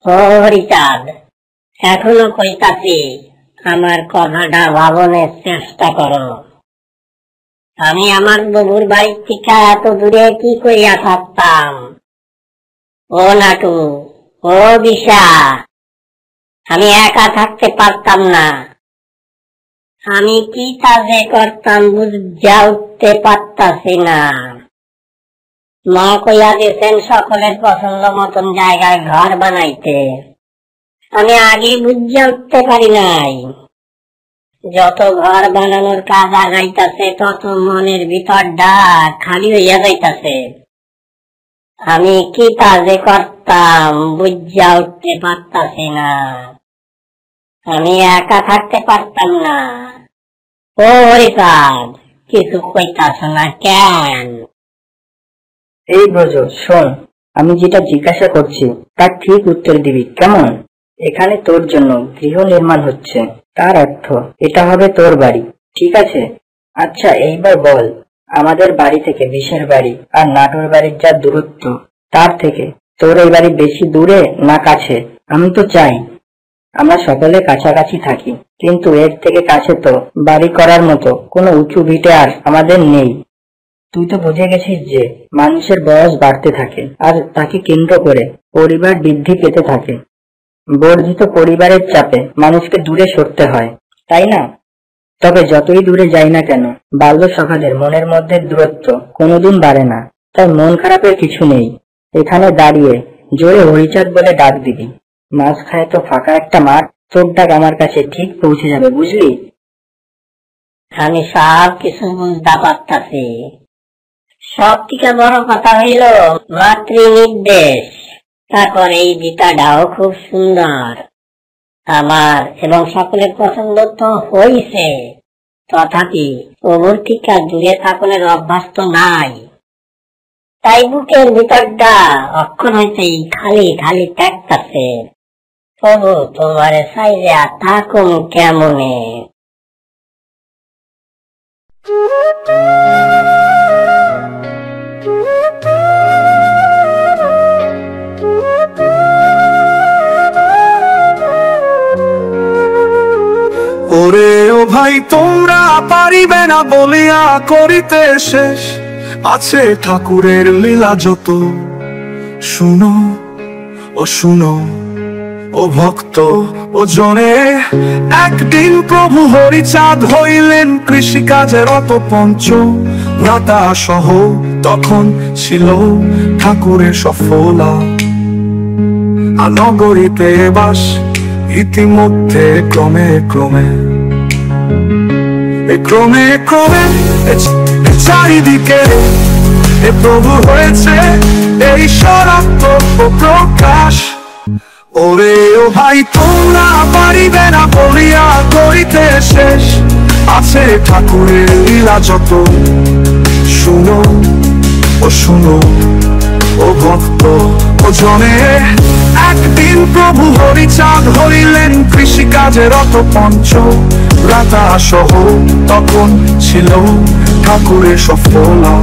ও হরিচাঁদ, এখনো কইতাছি, আমার কথাটা ভাবনের চেষ্টা করো। আমি আমার ববুর বাড়ির থেকে এত দূরে কি করিয়া থাকতাম? ও নাটু, ও বিশা, আমি একা থাকতে পারতাম না। আমি কি কাজে করতাম বুঝা উঠতে পারতাছি না। মা কইয়া দিয়েছেন সকলের পছন্দ মতন জায়গায় ঘর বানাইতে। আমি আগে বুঝা উঠতে পারি নাই। যত ঘর বানানোর কাজ আগাইতাছে তত মনের ভিতরটা খালি হইয়া যাইতাছে। আমি কি কাজে করতাম বুঝা উঠতে পারতাছি না। আমি একা থাকতে পারতাম না। ও হরিচাঁদ, কিছু কইতাছ না কেন? এই ব্রজ, শোন, আমি যেটা জিজ্ঞাসা করছি তার ঠিক উত্তর দিবি, কেমন? এখানে তোর জন্য গৃহ নির্মাণ হচ্ছে, তার অর্থ এটা হবে তোর বাড়ি, ঠিক আছে? আচ্ছা, এইবার বল, আমাদের বাড়ি থেকে বিশের বাড়ি আর নাটোর বাড়ির যা দূরত্ব, তার থেকে তোর এই বাড়ি বেশি দূরে না কাছে? আমি তো চাই আমরা সকলে কাছাকাছি থাকি, কিন্তু এর থেকে কাছে তো বাড়ি করার মতো কোনো উঁচু ভিটে আর আমাদের নেই। তুই তো বুঝে গেছিস যে মানুষের বয়স বাড়তে থাকে আর তাকে কেন্দ্র করে পরিবার বৃদ্ধি পেতে থাকে। বর্ধিত পরিবারের চাপে মানুষকে দূরে সরতে হয়, তাই না? তবে যতই দূরে যাই না কেন, বাল্য সখাদের মনের মধ্যে দূরত্ব কোনোদিন বাড়ে না। তাই মন খারাপের কিছু নেই। এখানে দাঁড়িয়ে জোরে হরিচাঁদ বলে ডাক দিবি। মাঝখানে তো ফাঁকা একটা মাঠ, তোর ডাক আমার কাছে ঠিক পৌঁছে যাবে, বুঝলি? আমি সব কিছু বুঝতে পারতাছি। সব থেকে বড় কথা হইল মাতৃ নির্দেশ। তারপর এই গীতাটাও খুব সুন্দর। আমার এবং সকলের পছন্দ তো হইছে, তথাপি ওর থেকে দূরে থাকনের অভ্যাস তো নাই। তাই বুকের ভিতরটা অক্ষর হইতেই খালি খালি ত্যাগতাছে। তবু তোমারে চাইলে থাকুন কেমনে? ওরে ও ভাই, তোমরা পারিবে না বলিয়া করিতে শেষ আছে ঠাকুরের লীলা যত। শুনো ও শুনো ও ভক্ত ও জনে, একদিন প্রভু হরিচাঁদ হইলেন কৃষিকাজের অত পঞ্চ ভ্রাতা সহ। তখন ছিল ঠাকুরের সফলা নগরীতে বাস। ইতিমধ্যে ক্রমে ক্রমে ক্রমে ক্রমে চারিদিকে প্রভু হয়েছে এই ঈশ্বরাত্মক প্রকাশ। ওরে ও ভাই, তোমরা পারিবে না বলিয়া করিতে শেষ আছে ঠাকুরের লীলা যত। শুনো ও শুনো ও ভক্ত ও জনে, একদিন প্রভু হরিচাঁদ হইলেন কৃষিকাজের অত পঞ্চ ভ্রাতা সহ। তখন ছিল ঠাকুরের সফলা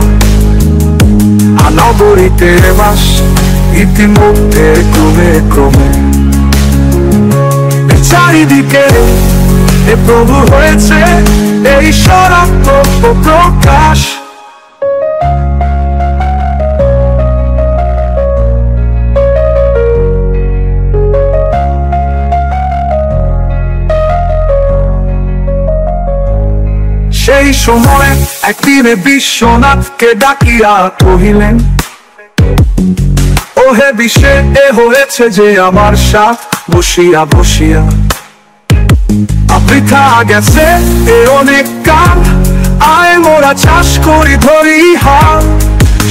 নগরীতে বাস। ইতিমধ্যে ক্রমে ক্রমে চারিদিকে প্রভু হয়েছে এই ঈশ্বরাত্মক প্রকাশ। সেই সময় একদিনে বিশ্বনাথকে ডাকিয়া কহিলেন, ওহে বিশ্বে এ হয়েছে যে আমার সাথ বসিয়া বসিয়া। বৃথা গেছে এ অনেক কাল, আয় মোরা চাষ করি ধরি হাল।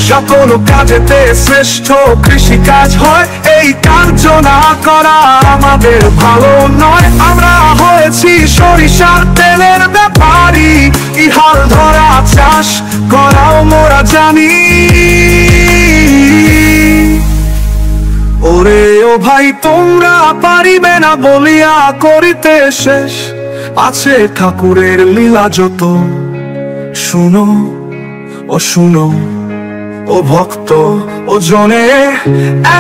সকল কাজেতে শ্রেষ্ঠ কৃষিকাজ হয়, এই কার্য না করা আমাদের ভালো নয়। আমরা হয়েছি সরিষার তেলের ব্যাপারী, ইহাল ধরা চাষ করাও মোরা জানি। ওরে ও ভাই, তোমরা পারিবে না বলিয়া করিতে শেষ আছে ঠাকুরের লীলা যত। শুনো ও শুনো ও ভক্ত ওজনে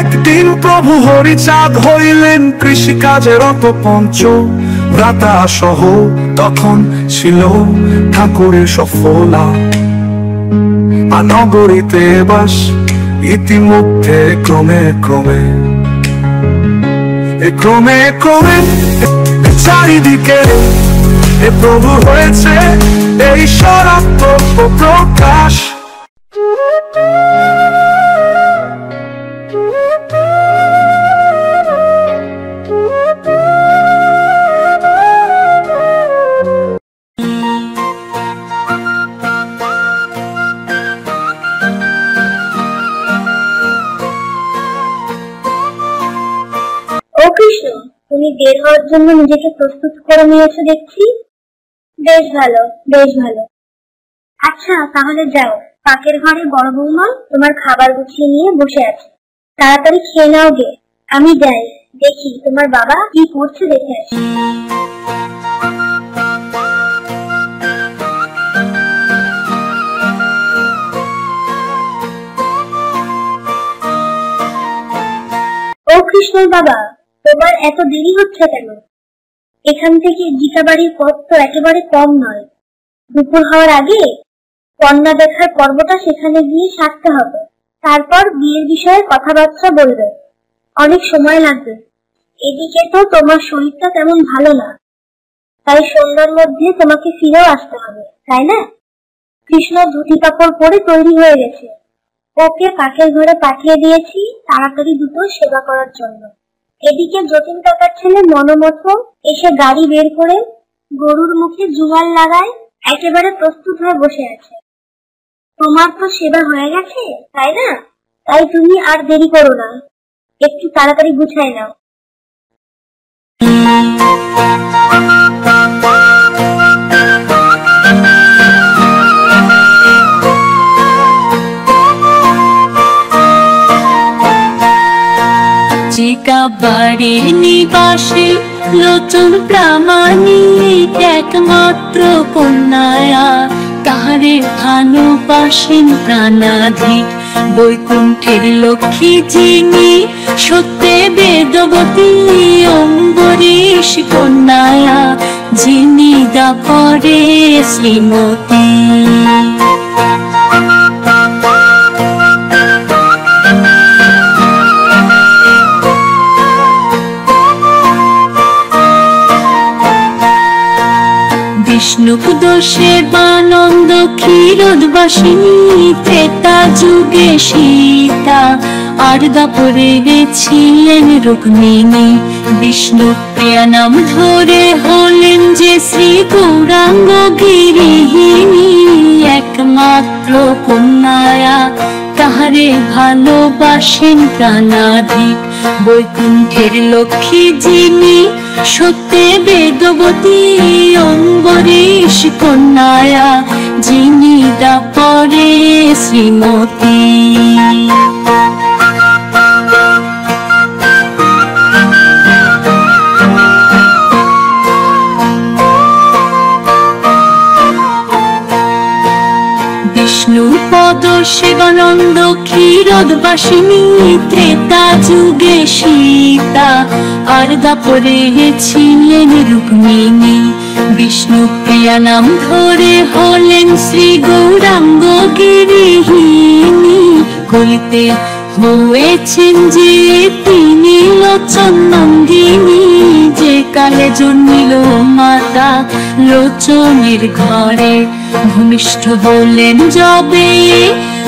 একদিন প্রভু হরিচাঁদ হইলেন কৃষিকাজের অত পঞ্চ ভ্রাতা সহ। তখন ছিল ঠাকুরের সফলা নগরীতে বাস ইতিমধ্যে ক্রমে ক্রমে ক্রমে ক্রমে চারিদিকে এ প্রভু হয়েছে এই ঈশ্বরাত্মক প্রকাশ। ও কৃষ্ণ, তুমি বের হওয়ার জন্য নিজেকে প্রস্তুত করে নিয়েছো দেখছি। বেশ ভালো, বেশ ভালো। আচ্ছা তাহলে যাও, পাকের ঘরে বড় বৌমা তোমার খাবার গুছিয়ে নিয়ে বসে আছে, তাড়াতাড়ি খেয়ে নাও গে। আমি যাই, দেখি তোমার বাবা কি করছে, দেখে আসি। ও কৃষ্ণর বাবা, তোমার এত দেরি হচ্ছে কেন? এখান থেকে জিকাবাড়ির পথ তো একেবারে কম নয়। দুপুর হওয়ার আগে কন্যা দেখার পর্বটা সেখানে গিয়ে সারতে হবে, তারপর বিয়ের বিষয়ে কথাবার্তা বলবে। অনেক সময় লাগবে। এদিকে তো তোমার শরীরটা তেমন ভালো না, তাই সন্ধ্যার মধ্যে তোমাকে ফিরেও আসতে হবে, তাই না? কৃষ্ণ ধুতি কাপড় পরে তৈরি হয়ে গেছে, ওকে পাকের ঘরে পাঠিয়ে দিয়েছি তাড়াতাড়ি দুটো সেবা করার জন্য। এদিকে যতীন কাকার ছেলে মনোমত এসে গাড়ি বের করে গরুর মুখে জুয়াল লাগায় একেবারে প্রস্তুত হয়ে বসে আছে। তোমার তো সেবা হয়ে গেছে, তাই না? তাই তুমি আর দেরি করো না, একটু তাড়াতাড়ি গুছাই নাও। বাড়ির নিবাসী লোচন প্রামাণিক একমাত্র কন্যায়া, তাহারে ভালোবাসেন প্রাণাধিক বৈকুণ্ঠের লক্ষ্মী যিনি, সত্যে বেদবতী অম্বরীশ কন্যায়া, যিনি দাপরে শ্রীমতী। বিষ্ণুদোষে বানন্দ ক্ষীরোদবাসিনী, ত্রেতা যুগে সীতা আর দাপরে গেছিলেন রুক্মিণী। বিষ্ণু প্রিয়া নাম ধরে হলেন যে শ্রী গৌরাঙ্গ গিরিহিনী, একমাত্র কন্যায়া, তাহারে ভালোবাসেন প্রাণাধিক বৈকুণ্ঠের লক্ষ্মী যিনি, সত্যে বেদবতী অম্বরীশ কন্যায়া, যিনি দাপরে শ্রীমতী। বিষ্ণুপদ সেবানন্দ ক্ষীরোদবাসিনী, ত্রেতা যুগে সীতা আর দাপরে ছিলেন রুক্মিণী। বিষ্ণু প্রিয়া নাম ধরে হলেন শ্রী গৌরাঙ্গ গিরিহিনী, কলিতে হয়েছেন যে তিনি লোচন নন্দিনী, যে কালে জন্মিল মাতা লোচনের ঘরে। ভূমিষ্ঠ হলেন যবে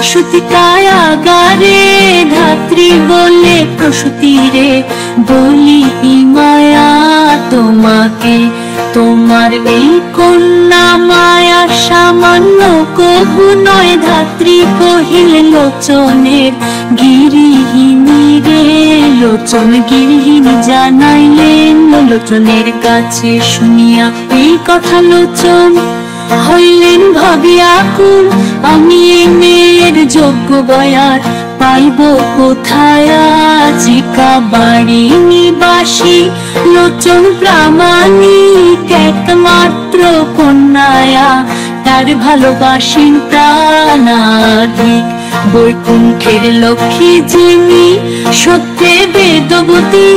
সুতিকায়াগারে, ধাত্রী বলে প্রসূতিরে বলি মায়া তোমাকে। তোমার এই কন্যা মায়া সামান্য কহু নয়, ধাত্রী কহিল লোচনের গিরিহিনী রে। লোচন গিরিহিনী জানাইলেন লোচনের কাছে, শুনিয়া এই কথা লোচন হইলেন ভাবিয়া কুল, আমি মেয়ের যোগ্য বয়ার পাইব কোথায়? জিকা বাড়ি নিবাসী লোচন প্রামাণিক একমাত্র কন্যায়া, তার ভালোবাসেন প্রাণাধিক বৈকুণ্ঠের লক্ষ্মী যিনি সত্যে বেদবতী,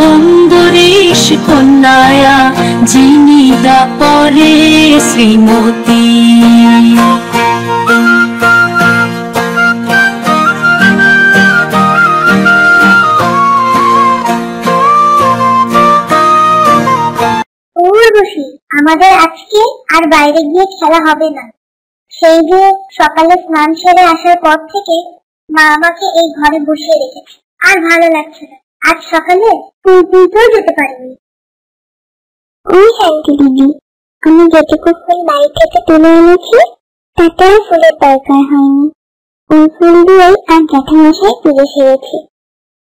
অম্বরীশ কন্যায়া যিনি দাপরে শ্রীমতী। উর্বশী, আমাদের আজকে আর বাইরে গিয়ে খেলা হবে না। সেই যে সকালে স্নান সেরে আসার পর থেকে মা আমাকে এই ঘরে বসিয়ে রেখেছে, আর ভালো লাগছে না। আজ সকালে ফুল তুলতেও যেতে পারিনি। ওই শান্তি দিদি, আমি যেটুকু ফুল বাড়ি থেকে তুলে এনেছি তাতেও ফুলের দরকার হয়নি। ওই ফুল দিয়েই আর জ্যাঠামশাই পুজো সেরেছি।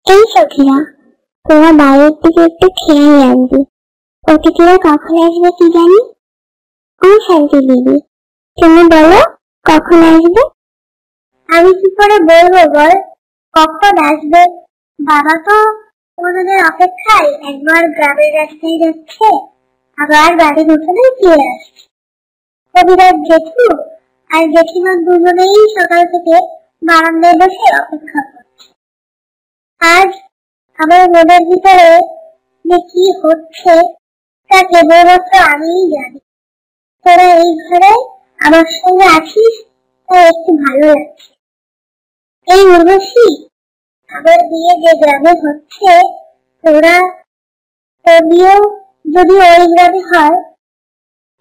এই সখীরা, তোরা বাইরের দিকে একটু খেয়াল রাখবি। অতিথিরা কখন আসবে কি জানি? ও শান্তি দিদি, তুমি বলো কখন আসবে? আমি কি করে বলবো বল, কখন আসবে? বাবা তো ওদের অপেক্ষায় একবার গ্রামের রাস্তায় যাচ্ছে, আবার বাড়ির উঠোনে ফিরে আসছে। কবিরাজ জেঠু আর জেঠিমা দুজনেই সকাল থেকে বারান্দায় বসে অপেক্ষা করছে। আজ আমার মনের ভিতরে যে কি হচ্ছে তা কেবলমাত্র আমিই জানি। তোরা এই ঘরে আমার সঙ্গে আছিস, তাই একটু ভালো লাগছে। এই উর্বশী, আমার বিয়ে যে গ্রামে হচ্ছে, তোর বিয়েও যদি ওই গ্রামে হয়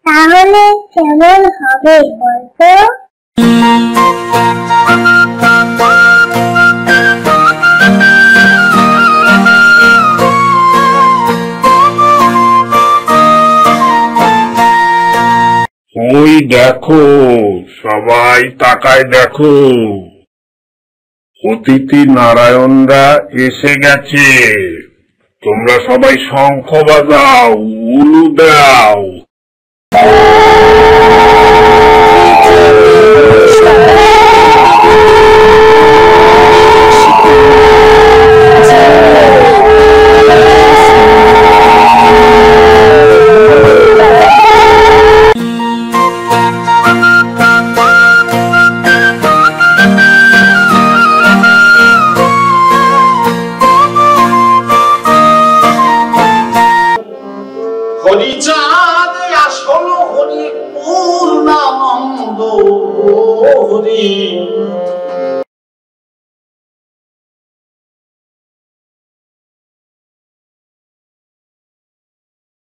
তাহলে কেমন হবে বলতো? ওই দেখো, সবাই তাকায় দেখো, অতিথি নারায়ণরা এসে গেছে। তোমরা সবাই শঙ্খ বাজাও, উলু দাও। হরিচাঁদ আসল হরি পূর্ণানন্দ হরি